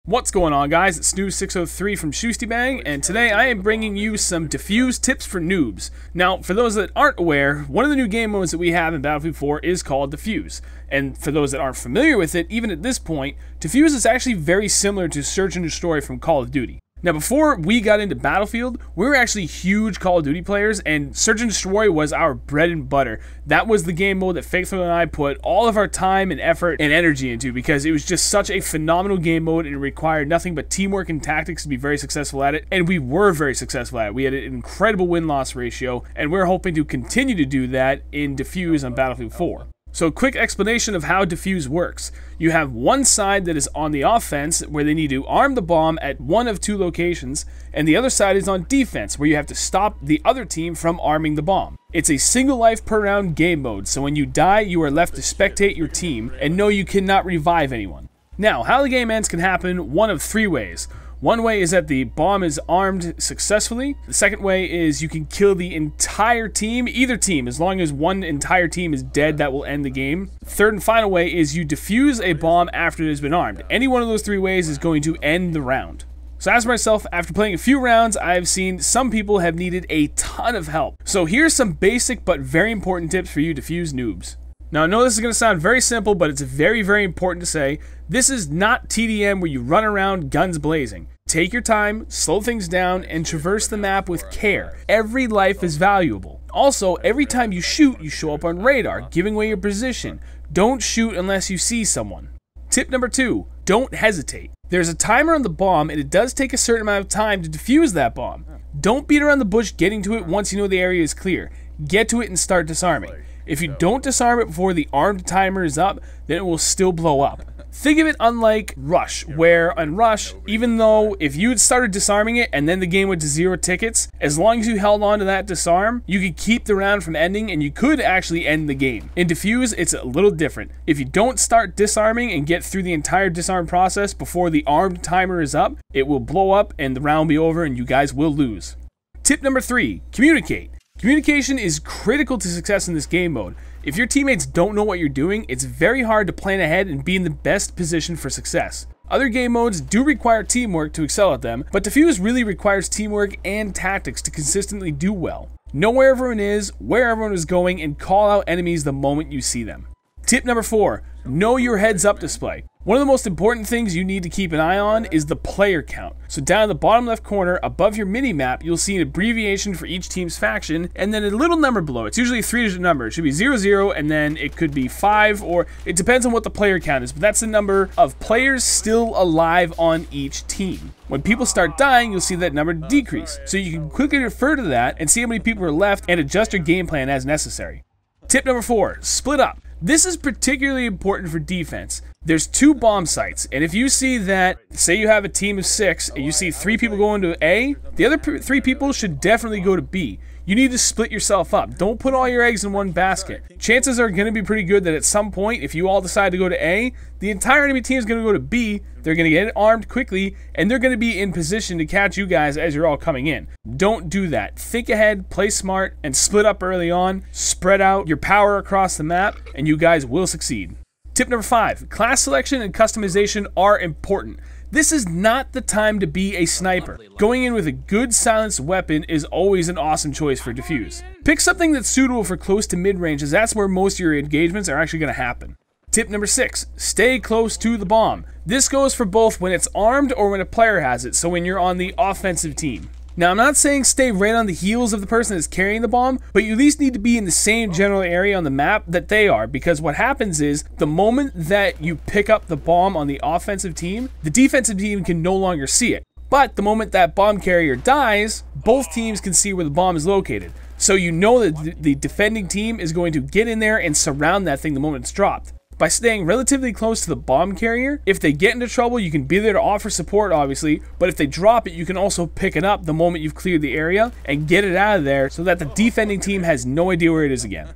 What's going on, guys? It's Noob603 from Shustybang, and today I am bringing you some diffuse tips for noobs. Now, for those that aren't aware, one of the new game modes that we have in Battlefield 4 is called diffuse. And for those that aren't familiar with it, even at this point, diffuse is actually very similar to search and destroy from Call of Duty. Now, before we got into Battlefield, we were actually huge Call of Duty players, and Search and Destroy was our bread and butter. That was the game mode that Faithful and I put all of our time and effort and energy into because it was just such a phenomenal game mode and it required nothing but teamwork and tactics to be very successful at it, and we were very successful at it. We had an incredible win-loss ratio, and we're hoping to continue to do that in Diffuse on Battlefield 4. So a quick explanation of how diffuse works. You have one side that is on the offense where they need to arm the bomb at one of two locations, and the other side is on defense where you have to stop the other team from arming the bomb. It's a single life per round game mode, so when you die you are left to spectate your team and know you cannot revive anyone. Now, how the game ends can happen one of three ways. One way is that the bomb is armed successfully. The second way is you can kill the entire team, either team, as long as one entire team is dead, that will end the game. Third and final way is you defuse a bomb after it has been armed. Any one of those three ways is going to end the round. So as for myself, after playing a few rounds, I've seen some people have needed a ton of help. So here's some basic but very important tips for you diffuse noobs. Now, I know this is going to sound very simple, but it's very, very important to say. This is not TDM where you run around guns blazing. Take your time, slow things down, and traverse the map with care. Every life is valuable. Also, every time you shoot, you show up on radar, giving away your position. Don't shoot unless you see someone. Tip number 2, don't hesitate. There's a timer on the bomb, and it does take a certain amount of time to defuse that bomb. Don't beat around the bush getting to it once you know the area is clear. Get to it and start disarming. If you don't disarm it before the armed timer is up, then it will still blow up. Think of it unlike Rush, where on Rush, even though if you had started disarming it and then the game went to 0 tickets, as long as you held on to that disarm, you could keep the round from ending and you could actually end the game. In Diffuse, it's a little different. If you don't start disarming and get through the entire disarm process before the armed timer is up, it will blow up and the round will be over and you guys will lose. Tip number 3, communicate. Communication is critical to success in this game mode. If your teammates don't know what you're doing, it's very hard to plan ahead and be in the best position for success. Other game modes do require teamwork to excel at them, but Diffuse really requires teamwork and tactics to consistently do well. Know where everyone is, where everyone is going, and call out enemies the moment you see them. Tip number 4, know your heads up display. One of the most important things you need to keep an eye on is the player count. So down in the bottom left corner above your mini-map, you'll see an abbreviation for each team's faction and then a little number below. It's usually a 3-digit number. It should be 00 and then it could be 5, or it depends on what the player count is, but that's the number of players still alive on each team. When people start dying, you'll see that number decrease. So you can quickly refer to that and see how many people are left and adjust your game plan as necessary. Tip number 4, split up. This is particularly important for defense. There's 2 bomb sites, and if you see that, say you have a team of 6, and you see 3 people going to A, the other 3 people should definitely go to B. You need to split yourself up. Don't put all your eggs in one basket. Chances are going to be pretty good that at some point, if you all decide to go to A, the entire enemy team is going to go to B, they're going to get armed quickly, and they're going to be in position to catch you guys as you're all coming in. Don't do that. Think ahead, play smart, and split up early on. Spread out your power across the map, and you guys will succeed. Tip number 5, class selection and customization are important. This is not the time to be a sniper. Going in with a good silenced weapon is always an awesome choice for diffuse. Pick something that's suitable for close to mid-range, as that's where most of your engagements are actually going to happen. Tip number 6, stay close to the bomb. This goes for both when it's armed or when a player has it, so when you're on the offensive team. Now, I'm not saying stay right on the heels of the person that's carrying the bomb, but you at least need to be in the same general area on the map that they are, because what happens is, the moment that you pick up the bomb on the offensive team, the defensive team can no longer see it. But the moment that bomb carrier dies, both teams can see where the bomb is located. So you know that the defending team is going to get in there and surround that thing the moment it's dropped. By staying relatively close to the bomb carrier, if they get into trouble, you can be there to offer support, obviously, but if they drop it, you can also pick it up the moment you've cleared the area and get it out of there so that the defending team has no idea where it is again.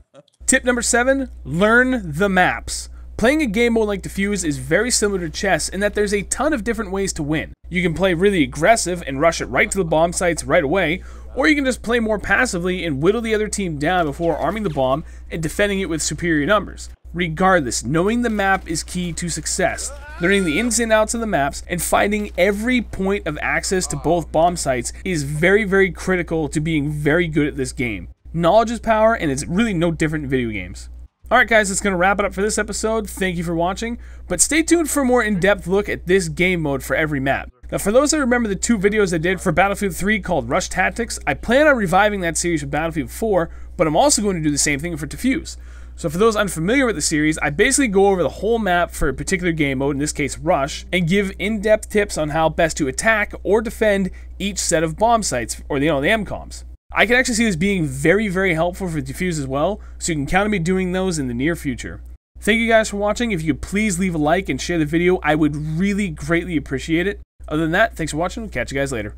Tip number 7, learn the maps. Playing a game mode like Diffuse is very similar to chess in that there's a ton of different ways to win. You can play really aggressive and rush it right to the bomb sites right away, or you can just play more passively and whittle the other team down before arming the bomb and defending it with superior numbers. Regardless, knowing the map is key to success. Learning the ins and outs of the maps and finding every point of access to both bomb sites is very, very critical to being very good at this game. Knowledge is power, and it's really no different in video games. Alright guys, that's going to wrap it up for this episode. Thank you for watching, but stay tuned for a more in-depth look at this game mode for every map. Now for those that remember the 2 videos I did for Battlefield 3 called Rush Tactics, I plan on reviving that series for Battlefield 4, but I'm also going to do the same thing for Diffuse. So for those unfamiliar with the series, I basically go over the whole map for a particular game mode, in this case Rush, and give in-depth tips on how best to attack or defend each set of bomb sites, or the MCOMs. I can actually see this being very, very helpful for Diffuse as well, so you can count on me doing those in the near future. Thank you guys for watching. If you could please leave a like and share the video, I would really greatly appreciate it. Other than that, thanks for watching. We'll catch you guys later.